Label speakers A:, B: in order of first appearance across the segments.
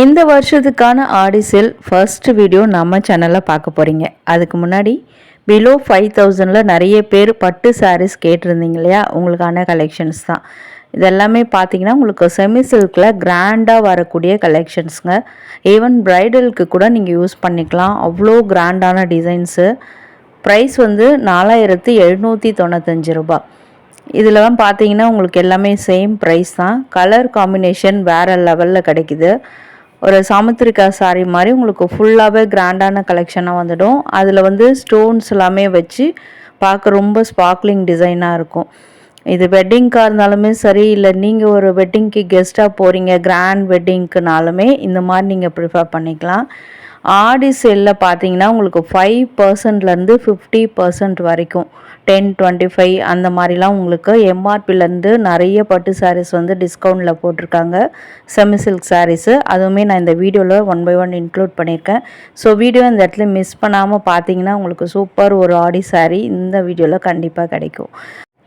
A: இந்த வருஷத்துக்கான ஆடி sale first video நம்ம சேனலில் பார்க்க போகிறீங்க. அதுக்கு முன்னாடி பிலோ 5000ல் நிறைய பேர் பட்டு சாரீஸ் கேட்டிருந்தீங்க இல்லையா, உங்களுக்கான கலெக்ஷன்ஸ் தான் இதெல்லாமே. பார்த்தீங்கன்னா உங்களுக்கு செமி சில்கில் கிராண்டாக வரக்கூடிய கலெக்ஷன்ஸுங்க. ஈவன் ப்ரைடலுக்கு கூட நீங்கள் யூஸ் பண்ணிக்கலாம். அவ்வளோ கிராண்டான டிசைன்ஸு. ப்ரைஸ் வந்து 4795 ரூபா. இதில் பார்த்தீங்கன்னா உங்களுக்கு எல்லாமே சேம் ப்ரைஸ் தான். கலர் காம்பினேஷன் வேறு லெவலில் கிடைக்குது. ஒரு சாமுத்திரிகா சாரீ மாதிரி உங்களுக்கு ஃபுல்லாகவே கிராண்டான கலெக்ஷனாக வந்துடும். அதில் வந்து ஸ்டோன்ஸ் எல்லாமே வச்சு பார்க்க ரொம்ப ஸ்பார்க்லிங் டிசைனாக இருக்கும். இது வெட்டிங்க்காக இருந்தாலுமே சரி, இல்லை நீங்கள் ஒரு வெட்டிங்க்கு கெஸ்ட்டாக போகிறீங்க கிராண்ட் வெட்டிங்க்குனாலுமே இந்த மாதிரி நீங்கள் ப்ரிஃபர் பண்ணிக்கலாம். ஆடி சேலில் பார்த்தீங்கன்னா உங்களுக்கு 5%லேருந்து 50% வரைக்கும் 10-25 அந்த மாதிரிலாம் உங்களுக்கு எம்ஆர்பிலேருந்து நிறைய பட்டு சாரீஸ் வந்து டிஸ்கவுண்டில் போட்டிருக்காங்க. செமி சில்க் சாரீஸு அதுவுமே நான் இந்த வீடியோவில் 1 by 1 இன்க்ளூட் பண்ணியிருக்கேன். ஸோ வீடியோ இந்த இடத்துல மிஸ் பண்ணாமல் பார்த்தீங்கன்னா உங்களுக்கு சூப்பர் ஒரு ஆடி சாரீ இந்த வீடியோவில் கண்டிப்பாக கிடைக்கும்.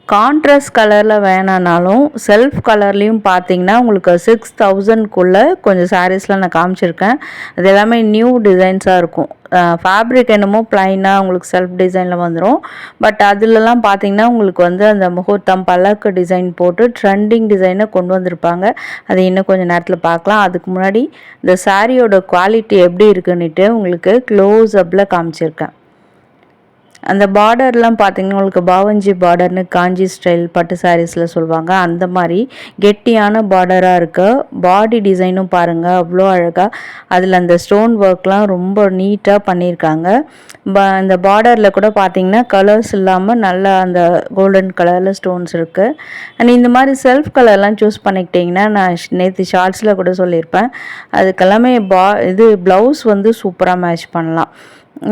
A: கான்ட்ராஸ்ட் கலரில் வேணானாலும் செல்ஃப் கலர்லேயும் பார்த்தீங்கன்னா உங்களுக்கு 6000க்குள்ளே கொஞ்சம் சாரீஸ்லாம் நான் காமிச்சிருக்கேன். அது எல்லாமே நியூ டிசைன்ஸாக இருக்கும். ஃபேப்ரிக் என்னமோ ப்ளைனாக உங்களுக்கு செல்ஃப் டிசைனில் வந்துடும். பட் அதிலலாம் பார்த்தீங்கன்னா உங்களுக்கு வந்து அந்த முகூர்த்தம் பல்லக்கு டிசைன் போட்டு ட்ரெண்டிங் டிசைனை கொண்டு வந்திருப்பாங்க. அது இன்னும் கொஞ்சம் நேரத்தில் பார்க்கலாம். அதுக்கு முன்னாடி இந்த சாரியோட குவாலிட்டி எப்படி இருக்குன்னுட்டு உங்களுக்கு க்ளோஸ் அப்பில் காமிச்சிருக்கேன். அந்த பார்டர்லாம் பார்த்தீங்கன்னா உங்களுக்கு பாவஞ்சி பார்டர்னு காஞ்சி ஸ்டைல் பட்டு சாரீஸில் சொல்லுவாங்க. அந்த மாதிரி கெட்டியான பார்டராக இருக்குது. பாடி டிசைனும் பாருங்கள் அவ்வளோ அழகாக. அதில் அந்த ஸ்டோன் ஒர்க்லாம் ரொம்ப நீட்டாக பண்ணியிருக்காங்க. அந்த பார்டரில் கூட பார்த்தீங்கன்னா கலர்ஸ் இல்லாமல் நல்லா அந்த கோல்டன் கலரில் ஸ்டோன்ஸ் இருக்குது. அண்ட் இந்த மாதிரி செல்ஃப் கலர்லாம் சூஸ் பண்ணிக்கிட்டிங்கன்னா, நான் நேற்று ஷார்ட்ஸில் கூட சொல்லியிருப்பேன், அதுக்கெல்லாமே இது ப்ளவுஸ் வந்து சூப்பராக மேட்ச் பண்ணலாம்.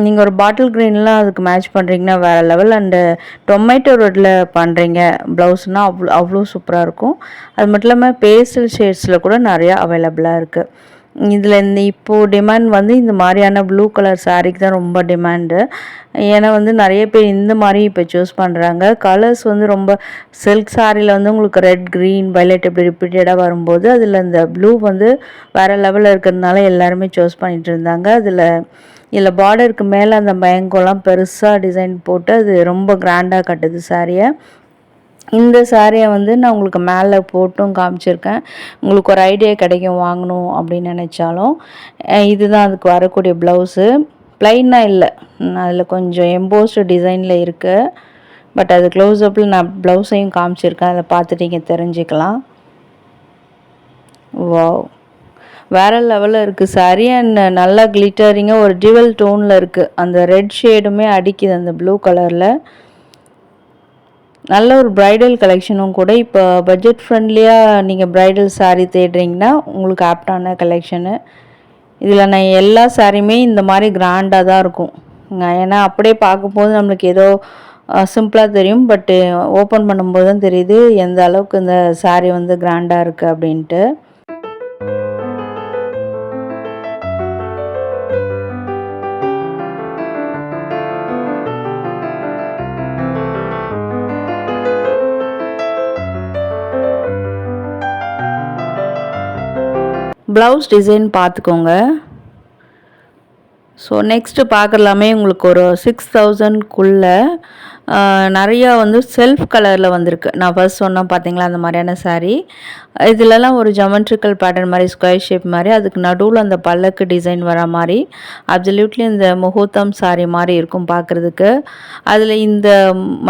A: நீங்கள் ஒரு பாட்டில் க்ரீன்லாம் அதுக்கு மேட்ச் பண்ணுறீங்கன்னா வேறு லெவல். அண்டு டொமேட்டோ ரெட்டில் பண்ணுறீங்க ப்ளவுஸ்னால் அவ்வளோ சூப்பராக இருக்கும். அது மட்டும் இல்லாமல் பேஸ்டல் ஷேட்ஸில் கூட நிறையா அவைலபிளாக இருக்குது. இதில் இந்த இப்போது டிமாண்ட் வந்து இந்த மாதிரியான ப்ளூ கலர் சாரீக்கு தான் ரொம்ப டிமாண்டு. ஏன்னா வந்து நிறைய பேர் இந்த மாதிரி இப்போ சூஸ் பண்ணுறாங்க. கலர்ஸ் வந்து ரொம்ப சில்க் சாரியில் வந்து உங்களுக்கு ரெட் க்ரீன் வைலட் இப்படி ரிப்பீட்டடாக வரும்போது அதில் இந்த ப்ளூ வந்து வேறு லெவலில் இருக்கிறதுனால எல்லாருமே சூஸ் பண்ணிகிட்டு இருந்தாங்க. இதில் பார்டருக்கு மேலே அந்த மேங்கோலாம் பெருசாக டிசைன் போட்டு அது ரொம்ப கிராண்டாக கட்டுது சாரியை. இந்த சாரியை வந்து நான் உங்களுக்கு மேலே போட்டும் காமிச்சிருக்கேன். உங்களுக்கு ஒரு ஐடியா கிடைக்கும் வாங்கணும் அப்படின்னு நினச்சாலும். இதுதான் அதுக்கு வரக்கூடிய ப்ளவுஸு. ப்ளைனாக இல்லை, அதில் கொஞ்சம் எம்போஸ்டு டிசைனில் இருக்குது. பட் அது க்ளோஸ்அப்பில் நான் ப்ளவுஸையும் காமிச்சிருக்கேன். அதை பார்த்துட்டு நீங்கள் தெரிஞ்சுக்கலாம். வாவ், வேறு லெவலில் இருக்குது சாரீ. அண்ட் நல்லா கிளிட்டரிங்காக ஒரு டிவல் டோனில் இருக்குது. அந்த ரெட் ஷேடுமே அடிக்குது அந்த ப்ளூ கலரில். நல்ல ஒரு ப்ரைடல் கலெக்ஷனும் கூட. இப்போ பட்ஜெட் ஃப்ரெண்ட்லியாக நீங்கள் ப்ரைடல் சாரீ தேடுறீங்கன்னா உங்களுக்கு ஆப்டான கலெக்ஷனு. இதில் நான் எல்லா சாரியுமே இந்த மாதிரி கிராண்டாக தான் இருக்கும். ஏன்னா அப்படியே பார்க்கும்போது நம்மளுக்கு ஏதோ சிம்பிளாக தெரியும். பட்டு ஓப்பன் பண்ணும்போது தான் தெரியுது எந்த அளவுக்கு இந்த சாரீ வந்து கிராண்டாக இருக்குது அப்படின்ட்டு. ப்ளவுஸ் டிசைன் பார்த்துக்கோங்க. ஸோ நெக்ஸ்ட்டு பார்க்கலாமே உங்களுக்கு ஒரு 6000க்குள்ளே நிறையா வந்து செல்ஃப் கலரில் வந்திருக்கு. நான் ஃபர்ஸ்ட் சொன்னேன் பார்த்தீங்களா அந்த மாதிரியான சாரீ. இதிலலாம் ஒரு ஜமெண்ட்ரிக்கல் பேட்டர்ன் மாதிரி ஸ்கொயர் ஷேப் மாதிரி, அதுக்கு நடுவில் அந்த பல்லக்கு டிசைன் வர மாதிரி அப்சல்யூட்லி இந்த முகூர்த்தம் சாரீ மாதிரி இருக்கும் பார்க்குறதுக்கு. அதில் இந்த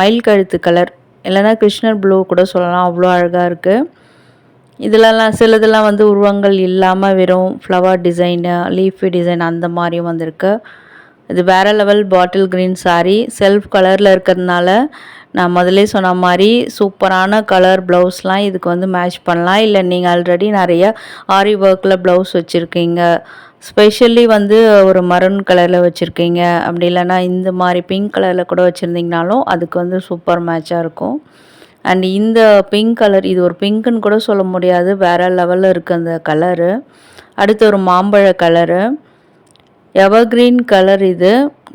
A: மயில் கழுத்து கலர் இல்லைன்னா கிருஷ்ணர் ப்ளூ கூட சொல்லலாம், அவ்வளோ அழகாக இருக்குது. இதிலலாம் சிலதெல்லாம் வந்து உருவங்கள் இல்லாமல் வெறும் ஃப்ளவர் டிசைனு லீஃபி டிசைன் அந்த மாதிரியும் வந்திருக்கு. இது வேறு level bottle green sari. Self கலரில் இருக்கிறதுனால நான் முதலே சொன்ன மாதிரி சூப்பரான கலர் ப்ளவுஸ்லாம் இதுக்கு வந்து மேட்ச் பண்ணலாம். இல்லை நீங்கள் ஆல்ரெடி நிறைய ஆரி ஒர்க்கில் ப்ளவுஸ் வச்சுருக்கீங்க, ஸ்பெஷலி வந்து ஒரு மரூன் கலரில் வச்சுருக்கீங்க, அப்படி இல்லைன்னா இந்த மாதிரி பிங்க் கலரில் கூட வச்சுருந்தீங்கனாலும் அதுக்கு வந்து சூப்பர் மேட்சாக இருக்கும். அண்ட் இந்த பிங்க் கலர், இது ஒரு பிங்க்குன்னு கூட சொல்ல முடியாது, வேறு லெவலில் இருக்குது அந்த கலரு. அடுத்து ஒரு மாம்பழ கலரு, எவர்க்ரீன் கலர்.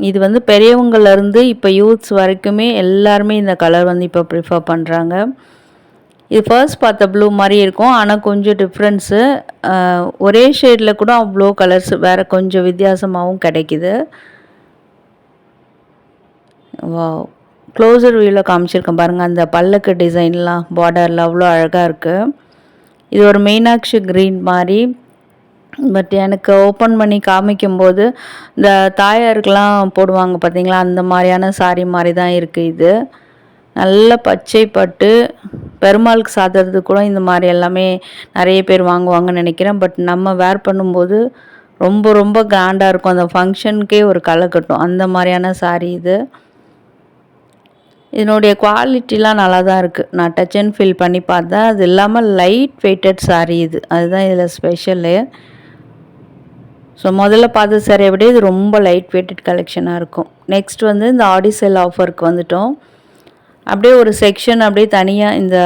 A: இது வந்து பெரியவங்கள்லேருந்து இப்போ யூத்ஸ் வரைக்குமே எல்லாருமே இந்த கலர் வந்து இப்போ ப்ரிஃபர் பண்ணுறாங்க. இது ஃபர்ஸ்ட் பார்த்த ப்ளூ மாதிரி இருக்கும், ஆனால் கொஞ்சம் டிஃப்ரென்ஸு. ஒரே ஷேடில் கூட அவ்வளோ கலர்ஸ் வேறு கொஞ்சம் வித்தியாசமாகவும் கிடைக்கிது. வாவ்! க்ளோசர் வியூவில் காமிச்சிருக்கேன் பாருங்கள், அந்த பல்லக்கு டிசைன்லாம் பார்டரில் அவ்வளோ அழகாக இருக்குது. இது ஒரு மீனாட்சி க்ரீன் மாதிரி. பட் எனக்கு ஓப்பன் பண்ணி காமிக்கும்போது இந்த தாயாருக்கெலாம் போடுவாங்க பார்த்தீங்களா, அந்த மாதிரியான சாரீ மாதிரி தான் இருக்குது. இது நல்ல பச்சை பட்டு பெருமாளுக்கு சாத்துறது கூட இந்த மாதிரி எல்லாமே நிறைய பேர் வாங்குவாங்கன்னு நினைக்கிறேன். பட் நம்ம வேர் பண்ணும்போது ரொம்ப ரொம்ப கிராண்டாக இருக்கும், அந்த ஃபங்க்ஷனுக்கே ஒரு களை கட்டும் அந்த மாதிரியான சாரீ இது. இதனுடைய குவாலிட்டிலாம் நல்லா தான் இருக்குது. நான் டச் அண்ட் ஃபீல் பண்ணி பார்த்தேன். அது இல்லாமல் லைட் வெயிட்டட் சாரீ இது, அதுதான் இதில் ஸ்பெஷலு. ஸோ முதல்ல பார்த்த சாரியை விட இது ரொம்ப லைட் வெயிட்டட் கலெக்ஷனாக இருக்கும். நெக்ஸ்ட் வந்து இந்த ஆடி சேல் ஆஃபருக்கு வந்துட்டோம். அப்படியே ஒரு செக்ஷன் அப்படியே தனியாக இந்த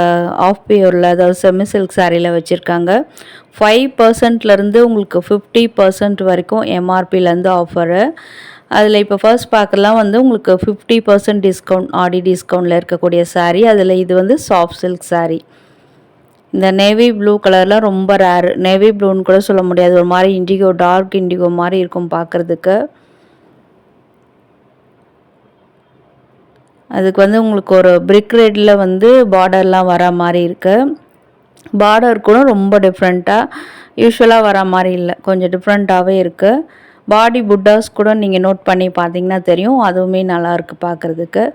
A: ஆஃப் பியூரில், அதாவது செமி சில்க் சாரியில் வச்சுருக்காங்க. 5% உங்களுக்கு 50% வரைக்கும் எம்ஆர்பிலேருந்து ஆஃபரு. அதில் இப்போ ஃபர்ஸ்ட் பார்க்கலாம் வந்து உங்களுக்கு 50% டிஸ்கவுண்ட், ஆடி டிஸ்கவுண்டில் இருக்கக்கூடிய சாரீ. அதில் இது வந்து சாஃப்ட் சில்க் சாரீ. இந்த நேவி ப்ளூ கலர்லாம் ரொம்ப ரேரு, நேவி ப்ளூன்னு கூட சொல்ல முடியாது, ஒரு மாதிரி இண்டிகோ, டார்க் இண்டிகோ மாதிரி இருக்கும் பார்க்குறதுக்கு. அதுக்கு வந்து உங்களுக்கு ஒரு பிரிக் ரெட்டில் வந்து பார்டர்லாம் வர மாதிரி இருக்குது. பார்டர் கூட ரொம்ப டிஃப்ரெண்ட்டாக, யூஸ்வலாக வர மாதிரி இல்லை, கொஞ்சம் டிஃப்ரெண்ட்டாகவே இருக்குது. பாடி புட்டாஸ் கூட நீங்கள் நோட் பண்ணி பார்த்தீங்கன்னா தெரியும், அதுவுமே நல்லாயிருக்கு பார்க்குறதுக்கு.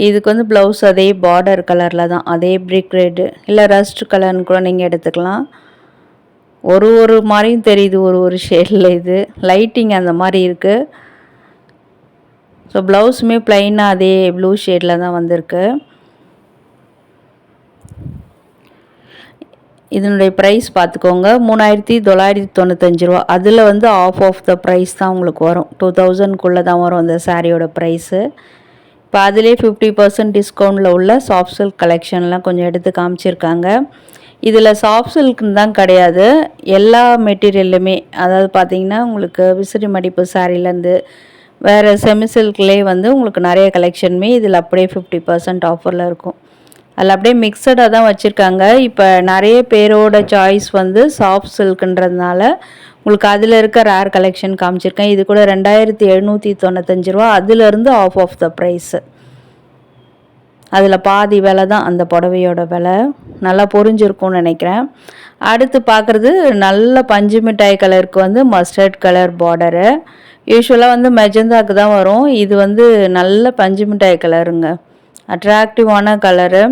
A: இதுக்கு வந்து ப்ளவுஸ் அதே பார்டர் கலரில் தான், அதே பிரிக் ரெட்டு இல்லை ரஸ்ட் கலர்னு கூட நீங்கள் எடுத்துக்கலாம். ஒரு மாதிரியும் தெரியுது, ஒரு ஷேடில். இது லைட்டிங் அந்த மாதிரி இருக்குது. ஸோ ப்ளவுஸுமே ப்ளைனாக அதே ப்ளூ ஷேடில் தான் வந்திருக்கு. இதனுடைய ப்ரைஸ் பார்த்துக்கோங்க, 3995 ரூபா. அதில் வந்து ஆஃப் த ப்ரைஸ் தான் உங்களுக்கு வரும், 2000க்குள்ளே தான் வரும் அந்த சாரியோட ப்ரைஸு. இப்போ அதிலே 50% டிஸ்கவுண்டில் உள்ள சாஃப்ட் சில்க் கலெக்ஷன்லாம் கொஞ்சம் எடுத்து காமிச்சிருக்காங்க. இதில் சாஃப்ட் சில்க்குன்னு தான் கிடையாது, எல்லா மெட்டீரியல்லுமே. அதாவது பார்த்திங்கன்னா உங்களுக்கு விசிறி மடிப்பு சாரிலேருந்து வேறு செமி சில்க்லேயே வந்து உங்களுக்கு நிறைய கலெக்ஷனுமே இதில் அப்படியே 50% ஆஃபரில் இருக்கும். அதில் அப்படியே மிக்சடாக தான் வச்சுருக்காங்க. இப்போ நிறைய பேரோட சாய்ஸ் வந்து சாஃப்ட் சில்க்குன்றதுனால உங்களுக்கு அதில் இருக்க ரேர் கலெக்ஷன் காமிச்சிருக்கேன். இது கூட 2795 ரூபா, அதிலிருந்து ஆஃப் த ப்ரைஸு. அதில் பாதி விலை தான் அந்த புடவையோட விலை. நல்லா புரிஞ்சிருக்கும்னு நினைக்கிறேன். அடுத்து பார்க்குறது நல்ல பஞ்சு மிட்டாய் கலருக்கு வந்து மஸ்டர்ட் கலர் பார்டரு. யூஸ்வலாக வந்து மெஜந்தாக்கு தான் வரும், இது வந்து நல்ல பஞ்சு மிட்டாய் கலருங்க, அட்ராக்டிவான கலரு.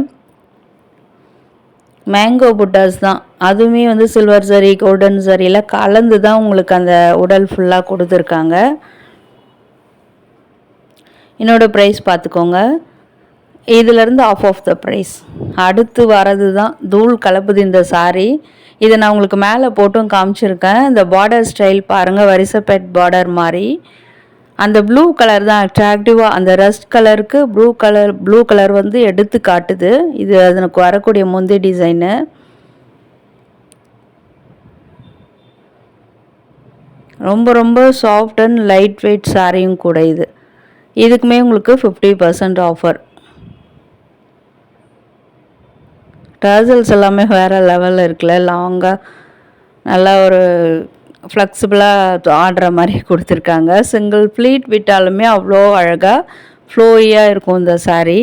A: மேங்கோ புட்டாஸ் தான், அதுவுமே வந்து சில்வர் சரி கோல்டன் சரியில் கலந்து தான் உங்களுக்கு அந்த உடல் ஃபுல்லாக கொடுத்துருக்காங்க. என்னோட ப்ரைஸ் பார்த்துக்கோங்க, இதிலேருந்து ஆஃப் த ப்ரைஸ். அடுத்து வரது தான் தூள் கலப்புது இந்த சாரீ. இதை நான் உங்களுக்கு மேலே போட்டும் காமிச்சிருக்கேன். இந்த பார்டர் ஸ்டைல் பாருங்கள், வரிசைப்பேட் பார்டர் மாதிரி. அந்த ப்ளூ கலர் தான் அட்ராக்டிவாக, அந்த ரஸ்ட் கலருக்கு ப்ளூ கலர் வந்து எடுத்து காட்டுது. இது அதனுக்கு வரக்கூடிய முந்தி டிசைனு. ரொம்ப ரொம்ப சாஃப்ட் அண்ட் லைட் வெயிட் சாரியும் கூட இது. இதுக்குமே உங்களுக்கு 50% ஆஃபர். டர்சல்ஸ் எல்லாமே வேறு லெவலில் இருக்குல்ல, லாங்காக நல்லா ஒரு ஃப்ளெக்சிபிளாக ஆடுற மாதிரி கொடுத்துருக்காங்க. சிங்கிள் ப்ளீட் விட்டாலுமே அவ்வளோ அழகாக ஃப்ளோயியாக இருக்கும் இந்த சாரீ.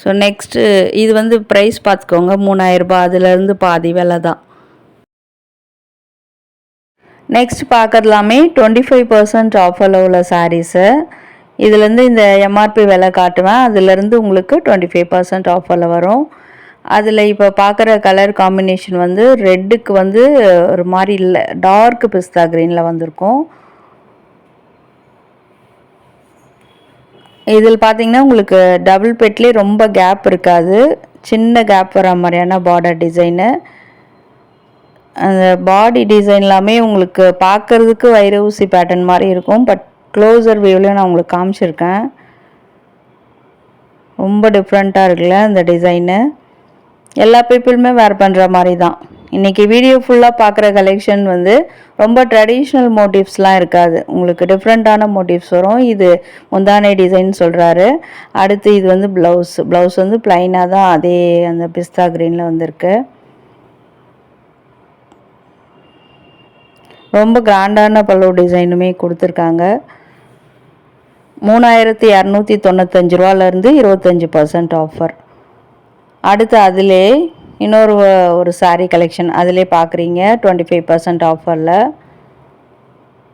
A: ஸோ நெக்ஸ்ட்டு இது வந்து ப்ரைஸ் பார்த்துக்கோங்க, 3000 ரூபாய், அதிலேருந்து பாதி விலை தான். நெக்ஸ்ட் பார்க்கறதுலாமே 25% ஆஃபரில் உள்ள சாரீஸு. இதுலேருந்து இந்த எம்ஆர்பி விலை காட்டுவேன், அதிலேருந்து உங்களுக்கு 25% ஆஃபரில் வரும். அதில் இப்போ பார்க்குற கலர் காம்பினேஷன் வந்து ரெட்டுக்கு வந்து ஒரு மாதிரி இல்லை, டார்க் பிஸ்தா க்ரீனில் வந்திருக்கும். இதில் பார்த்திங்கன்னா உங்களுக்கு டபுள் பெட்லேயே ரொம்ப கேப் இருக்காது, சின்ன கேப் வர மாதிரியான பார்டர் டிசைனு. அந்த பாடி டிசைன் எல்லாமே உங்களுக்கு பார்க்குறதுக்கு வைர ஊசி பேட்டர்ன் மாதிரி இருக்கும். பட் க்ளோசர் வியூவில் நான் உங்களுக்கு காமிச்சிருக்கேன், ரொம்ப டிஃப்ரெண்ட்டாக இருக்குல்ல இந்த டிசைனு. எல்லா பீப்புளுமே வேர் பண்ணுற மாதிரி தான். இன்றைக்கி வீடியோ ஃபுல்லாக பார்க்குற கலெக்ஷன் வந்து ரொம்ப ட்ரெடிஷ்னல் மோட்டிவ்ஸ்லாம் இருக்காது, உங்களுக்கு டிஃப்ரெண்ட்டான மோட்டிவ்ஸ் வரும். இது முந்தானை டிசைன் சொல்கிறாரு. அடுத்து இது வந்து ப்ளவுஸ் வந்து ப்ளைனாக தான் அதே அந்த பிஸ்தா க்ரீனில் வந்திருக்கு. ரொம்ப கிராண்டான பல்லு டிசைனுமே கொடுத்துருக்காங்க. 3295 ரூபாலேருந்து 25% ஆஃபர். அடுத்து அதிலே இன்னொரு சாரீ கலெக்ஷன் அதிலே பார்க்குறீங்க 25% ஆஃபரில்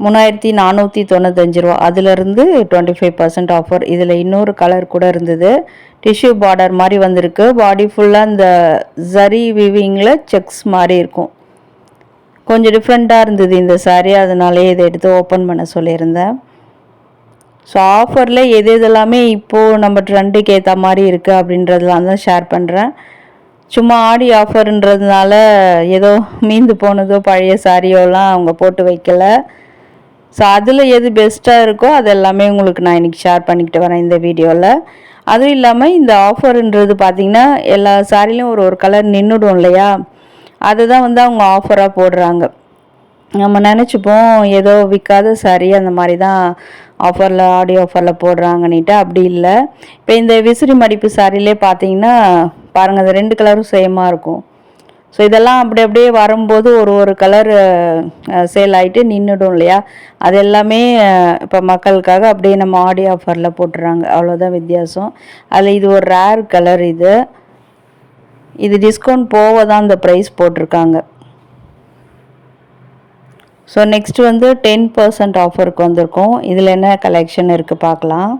A: 3495 ரூபா, அதிலிருந்து 25% ஆஃபர். இதில் இன்னொரு கலர் கூட இருந்தது, டிஷ்யூ பார்டர் மாதிரி வந்திருக்கு. பாடி ஃபுல்லாக இந்த ஜரி வீவிங்கில் செக்ஸ் மாதிரி இருக்கும். கொஞ்சம் டிஃப்ரெண்ட்டாக இருந்தது இந்த சாரீ, அதனாலே இதை எடுத்து ஓப்பன் பண்ண சொல்லியிருந்தேன். ஸோ ஆஃபரில் எது எல்லாமே இப்போது நம்ம ட்ரெண்டுக்கு ஏற்ற மாதிரி இருக்குது அப்படின்றதுலாம் தான் ஷேர் பண்ணுறேன். சும்மா ஆடி ஆஃபர்ன்றதுனால ஏதோ மீந்து போனதோ பழைய சாரியோலாம் அவங்க போட்டு வைக்கல. ஸோ அதில் எது பெஸ்ட்டாக இருக்கோ அது எல்லாமே உங்களுக்கு நான் இன்றைக்கி ஷேர் பண்ணிக்கிட்டு வரேன் இந்த வீடியோவில். அதுவும் இல்லாமல் இந்த ஆஃபருன்றது பார்த்திங்கன்னா எல்லா சாரிலையும் ஒரு கலர் நின்றுடும் இல்லையா, அதுதான் வந்து அவங்க ஆஃபராக போடுறாங்க. நம்ம நினச்சிப்போம் ஏதோ விற்காத சாரி அந்த மாதிரி தான் ஆஃபரில் ஆடி ஆஃபரில் போடுறாங்கன்னுட்டு, அப்படி இல்லை. இப்போ இந்த விசிறி மடிப்பு சாரிலே பார்த்தீங்கன்னா பாருங்கள், அந்த 2 கலரும் சேமாக இருக்கும். ஸோ இதெல்லாம் அப்படியே வரும்போது ஒரு கலர் சேல் ஆகிட்டு நின்றுடும் இல்லையா, அது எல்லாமே இப்போ மக்களுக்காக அப்படியே நம்ம ஆடி ஆஃபரில் போட்டுறாங்க, அவ்வளோதான் வித்தியாசம். அதில் இது ஒரு ரேர் கலர், இது டிஸ்கவுண்ட் போக தான் இந்த ப்ரைஸ் போட்டிருக்காங்க. ஸோ நெக்ஸ்ட் வந்து 10% ஆஃபருக்கு வந்திருக்கும். இதில் என்ன கலெக்ஷன் இருக்குது பார்க்கலாம்.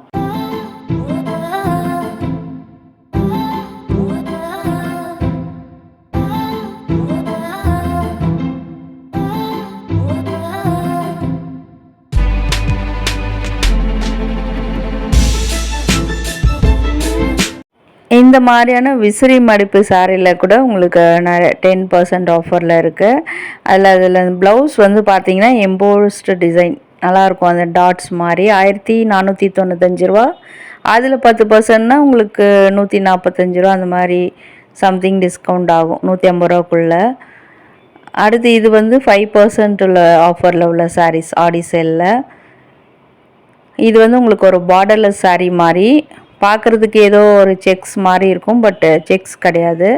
A: இந்த மாதிரியான விசிறி மடிப்பு சாரியில் கூட உங்களுக்கு 10% ஆஃபரில் இருக்குது. அதில் ப்ளவுஸ் வந்து பார்த்திங்கன்னா எம்போஸ்டு டிசைன் நல்லாயிருக்கும், அந்த டாட்ஸ் மாதிரி 1495 ரூபா. அதில் 10%னா உங்களுக்கு 145 ரூபா, அந்த மாதிரி சம்திங் டிஸ்கவுண்ட் ஆகும் 150 ரூபாக்குள்ளே. அடுத்து இது வந்து 5% உள்ள ஆஃபரில் உள்ள சாரீஸ் ஆடி சேலில். இது வந்து உங்களுக்கு ஒரு பார்டர்லெஸ் சாரீ மாதிரி பார்க்குறதுக்கு ஏதோ ஒரு செக்ஸ் மாதிரி இருக்கும், பட் செக்ஸ் கிடையாது.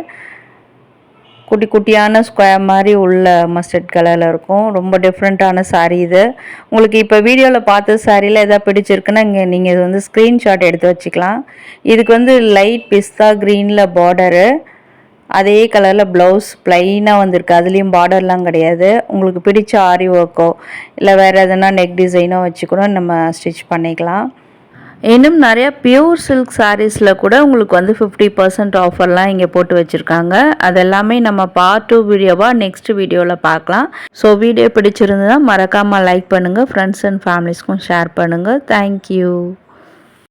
A: குட்டி குட்டியான ஸ்கொயர் மாதிரி உள்ள மஸ்டர்ட் கலரில் இருக்கும். ரொம்ப டிஃப்ரெண்ட்டான சாரீ இது. உங்களுக்கு இப்போ வீடியோவில் பார்த்த சாரியில் எதாவது பிடிச்சிருக்குன்னா நீங்கள் இது வந்து ஸ்க்ரீன்ஷாட் எடுத்து வச்சுக்கலாம். இதுக்கு வந்து லைட் பிஸ்தா க்ரீனில் பார்டரு, அதே கலரில் ப்ளவுஸ் ப்ளைனாக வந்திருக்கு, அதுலேயும் பார்டர்லாம் கிடையாது. உங்களுக்கு பிடிச்ச ஆரி ஒர்க்கோ இல்லை வேறு எதனா நெக் டிசைனோ வச்சு கூட நம்ம ஸ்டிச் பண்ணிக்கலாம். இன்னும் நிறைய பியூர் சில்க் சாரீஸில் கூட உங்களுக்கு வந்து 50% ஆஃபர்லாம் இங்கே போட்டு வச்சுருக்காங்க. அதெல்லாமே நம்ம பார்ட் 2 வீடியோவாக நெக்ஸ்ட் வீடியோவில் பார்க்கலாம். ஸோ வீடியோ பிடிச்சிருந்ததுன்னா மறக்காமல் லைக் பண்ணுங்கள், ஃப்ரெண்ட்ஸ் அண்ட் ஃபேமிலிஸ்க்கும் ஷேர் பண்ணுங்கள். தேங்க்யூ.